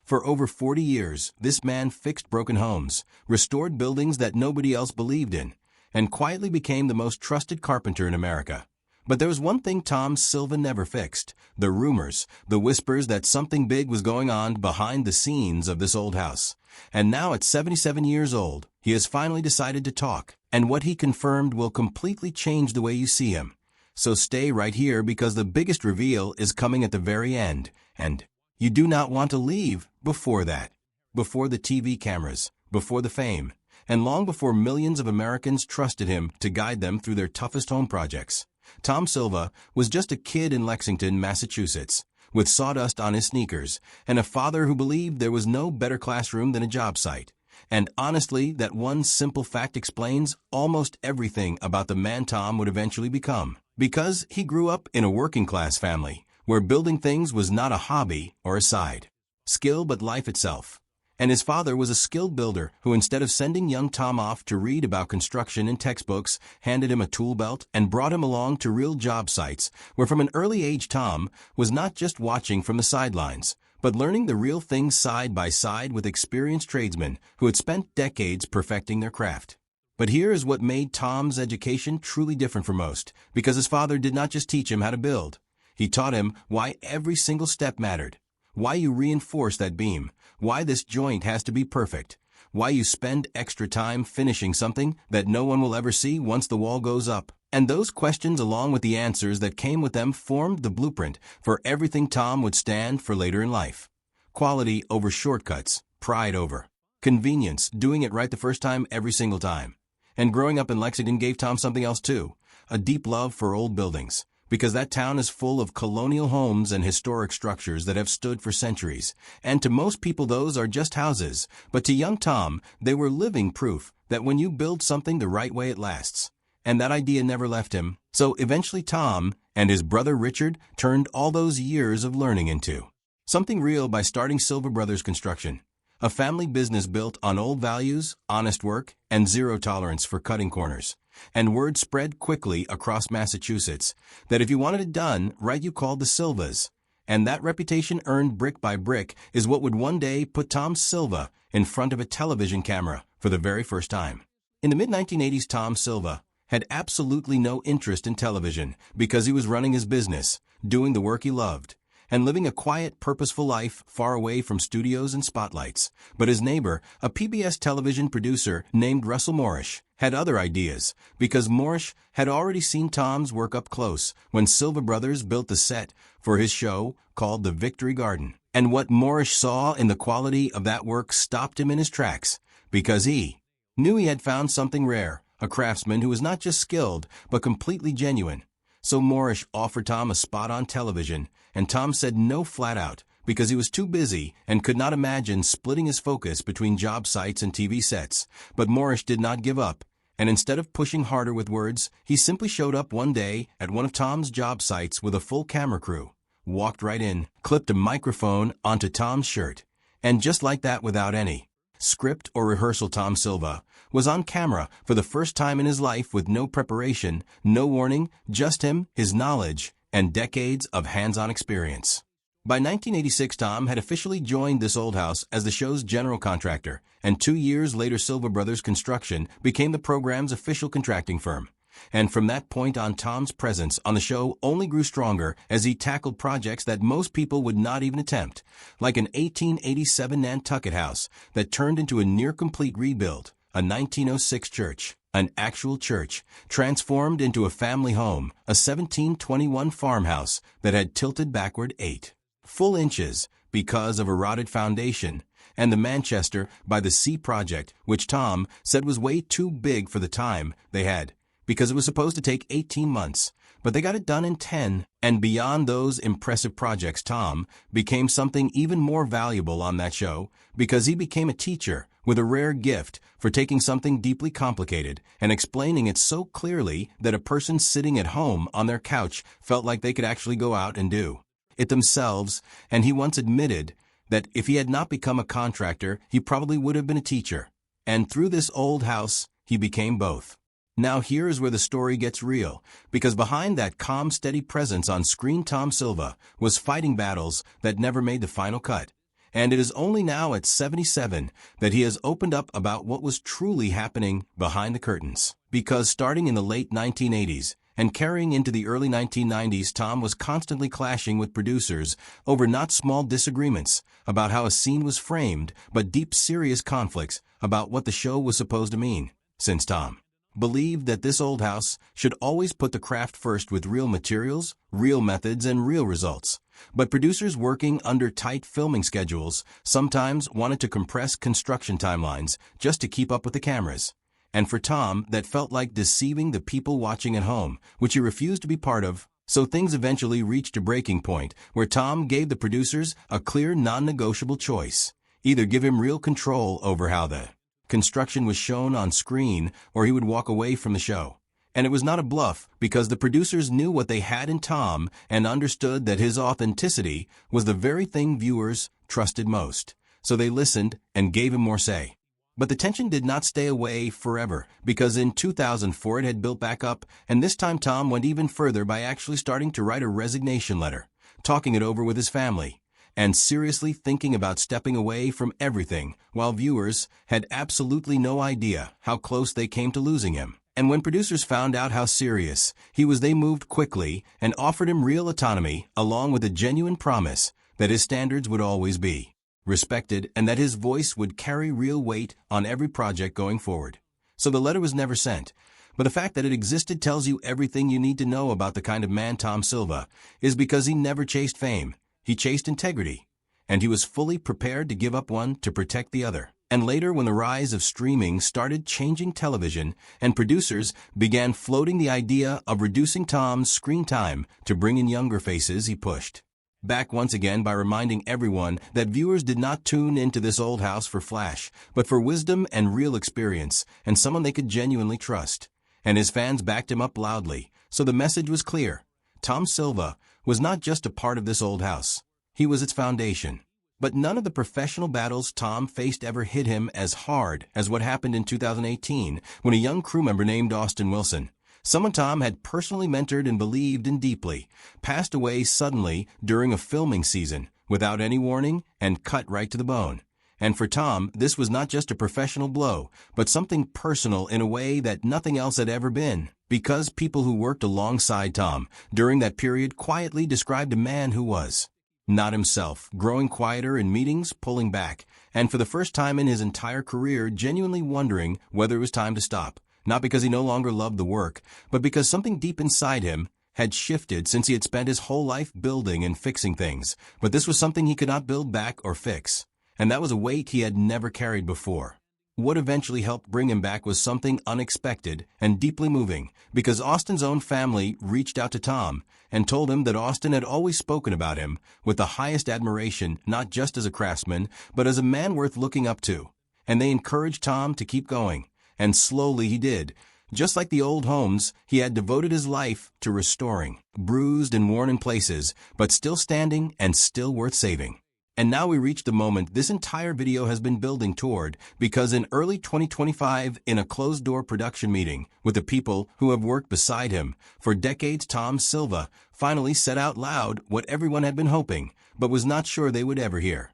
For over 40 years, this man fixed broken homes, restored buildings that nobody else believed in, and quietly became the most trusted carpenter in America. But there was one thing Tom Silva never fixed: the rumors, the whispers that something big was going on behind the scenes of this old house. And now at 77 years old, he has finally decided to talk, and what he confirmed will completely change the way you see him. So stay right here, because the biggest reveal is coming at the very end, and you do not want to leave before that. Before the TV cameras, before the fame, and long before millions of Americans trusted him to guide them through their toughest home projects, Tom Silva was just a kid in Lexington, Massachusetts, with sawdust on his sneakers, and a father who believed there was no better classroom than a job site. And honestly, that one simple fact explains almost everything about the man Tom would eventually become. Because he grew up in a working-class family, where building things was not a hobby or a side skill but life itself. And his father was a skilled builder who, instead of sending young Tom off to read about construction in textbooks, handed him a tool belt and brought him along to real job sites, where from an early age Tom was not just watching from the sidelines, but learning the real things side by side with experienced tradesmen who had spent decades perfecting their craft. But here is what made Tom's education truly different from most, because his father did not just teach him how to build. He taught him why every single step mattered, why you reinforce that beam, why this joint has to be perfect, why you spend extra time finishing something that no one will ever see once the wall goes up. And those questions, along with the answers that came with them, formed the blueprint for everything Tom would stand for later in life. Quality over shortcuts, pride over convenience, doing it right the first time every single time. And growing up in Lexington gave Tom something else too, a deep love for old buildings, because that town is full of colonial homes and historic structures that have stood for centuries. And to most people those are just houses, but to young Tom, they were living proof that when you build something the right way, it lasts. And that idea never left him. So eventually Tom and his brother Richard turned all those years of learning into something real by starting Silva Brothers Construction, a family business built on old values, honest work, and zero tolerance for cutting corners. And word spread quickly across Massachusetts that if you wanted it done right, you called the Silvas. And that reputation, earned brick by brick, is what would one day put Tom Silva in front of a television camera for the very first time. In the mid-1980s, Tom Silva had absolutely no interest in television because he was running his business, doing the work he loved, and living a quiet, purposeful life far away from studios and spotlights. But his neighbor, a PBS television producer named Russell Morrish, had other ideas, because Morrish had already seen Tom's work up close when Silva Brothers built the set for his show called The Victory Garden. And what Morrish saw in the quality of that work stopped him in his tracks, because he knew he had found something rare, a craftsman who was not just skilled, but completely genuine. So Morrish offered Tom a spot on television, and Tom said no flat out, because he was too busy and could not imagine splitting his focus between job sites and TV sets. But Morrish did not give up, and instead of pushing harder with words, he simply showed up one day at one of Tom's job sites with a full camera crew, walked right in, clipped a microphone onto Tom's shirt, and just like that, without any script or rehearsal, Tom Silva was on camera for the first time in his life, with no preparation, no warning, just him, his knowledge, and decades of hands-on experience. By 1986, Tom had officially joined this old house as the show's general contractor, and 2 years later Silva Brothers Construction became the program's official contracting firm. And from that point on, Tom's presence on the show only grew stronger as he tackled projects that most people would not even attempt, like an 1887 Nantucket house that turned into a near-complete rebuild, a 1906 church, an actual church, transformed into a family home, a 1721 farmhouse that had tilted backward 8 full inches because of a rotted foundation, and the Manchester by the Sea project, which Tom said was way too big for the time they had, because it was supposed to take 18 months, but they got it done in 10. And beyond those impressive projects, Tom became something even more valuable on that show, because he became a teacher with a rare gift for taking something deeply complicated and explaining it so clearly that a person sitting at home on their couch felt like they could actually go out and do it themselves. And he once admitted that if he had not become a contractor, he probably would have been a teacher. And through this old house, he became both. Now here is where the story gets real, because behind that calm, steady presence on screen, Tom Silva was fighting battles that never made the final cut. And it is only now at 77 that he has opened up about what was truly happening behind the curtains. Because starting in the late 1980s and carrying into the early 1990s, Tom was constantly clashing with producers over not small disagreements about how a scene was framed, but deep, serious conflicts about what the show was supposed to mean. Since Tom believed that this old house should always put the craft first with real materials, real methods, and real results. But producers working under tight filming schedules sometimes wanted to compress construction timelines just to keep up with the cameras. And for Tom, that felt like deceiving the people watching at home, which he refused to be part of. So things eventually reached a breaking point where Tom gave the producers a clear, non-negotiable choice. Either give him real control over how the construction was shown on screen, or he would walk away from the show. And it was not a bluff, because the producers knew what they had in Tom and understood that his authenticity was the very thing viewers trusted most. So they listened and gave him more say. But the tension did not stay away forever, because in 2004 it had built back up, and this time Tom went even further by actually starting to write a resignation letter, talking it over with his family, and seriously thinking about stepping away from everything, while viewers had absolutely no idea how close they came to losing him. And when producers found out how serious he was, they moved quickly and offered him real autonomy, along with a genuine promise that his standards would always be respected and that his voice would carry real weight on every project going forward. So the letter was never sent, but the fact that it existed tells you everything you need to know about the kind of man Tom Silva is, because he never chased fame. He chased integrity, and he was fully prepared to give up one to protect the other. And later, when the rise of streaming started changing television and producers began floating the idea of reducing Tom's screen time to bring in younger faces, he pushed back once again by reminding everyone that viewers did not tune into this old house for flash, but for wisdom and real experience, and someone they could genuinely trust. And his fans backed him up loudly, so the message was clear. Tom Silva was not just a part of this old house. He was its foundation. But none of the professional battles Tom faced ever hit him as hard as what happened in 2018 when a young crew member named Austin Wilson, someone Tom had personally mentored and believed in deeply, passed away suddenly during a filming season without any warning and cut right to the bone. And for Tom, this was not just a professional blow, but something personal in a way that nothing else had ever been. Because people who worked alongside Tom during that period quietly described a man who was not himself, growing quieter in meetings, pulling back, and for the first time in his entire career genuinely wondering whether it was time to stop. Not because he no longer loved the work, but because something deep inside him had shifted since he had spent his whole life building and fixing things. But this was something he could not build back or fix, and that was a weight he had never carried before. What eventually helped bring him back was something unexpected and deeply moving, because Austin's own family reached out to Tom and told him that Austin had always spoken about him with the highest admiration, not just as a craftsman, but as a man worth looking up to. And they encouraged Tom to keep going, and slowly he did. Just like the old homes, he had devoted his life to restoring, bruised and worn in places, but still standing and still worth saving. And now we reach the moment this entire video has been building toward, because in early 2025, in a closed-door production meeting with the people who have worked beside him for decades, Tom Silva finally said out loud what everyone had been hoping, but was not sure they would ever hear.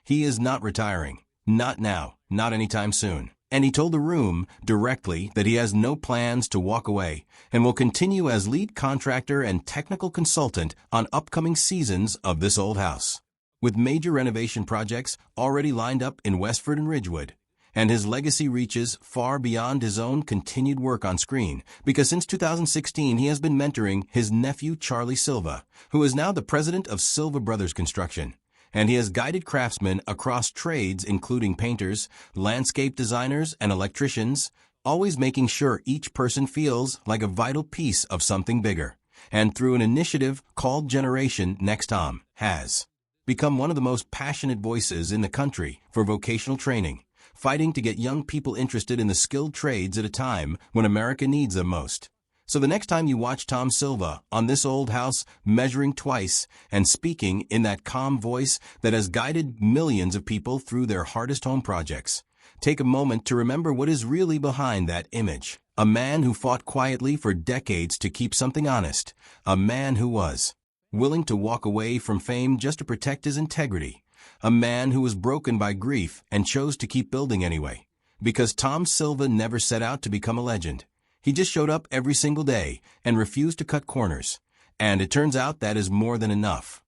He is not retiring. Not now. Not anytime soon. And he told the room directly that he has no plans to walk away and will continue as lead contractor and technical consultant on upcoming seasons of this old house, with major renovation projects already lined up in Westford and Ridgewood. And his legacy reaches far beyond his own continued work on screen, because since 2016 he has been mentoring his nephew Charlie Silva, who is now the president of Silva Brothers Construction. And he has guided craftsmen across trades, including painters, landscape designers, and electricians, always making sure each person feels like a vital piece of something bigger. And through an initiative called Generation Next, Tom has become one of the most passionate voices in the country for vocational training, fighting to get young people interested in the skilled trades at a time when America needs them most. So the next time you watch Tom Silva on this old house measuring twice and speaking in that calm voice that has guided millions of people through their hardest home projects, take a moment to remember what is really behind that image. A man who fought quietly for decades to keep something honest. A man who was willing to walk away from fame just to protect his integrity. A man who was broken by grief and chose to keep building anyway. Because Tom Silva never set out to become a legend. He just showed up every single day and refused to cut corners. And it turns out that is more than enough.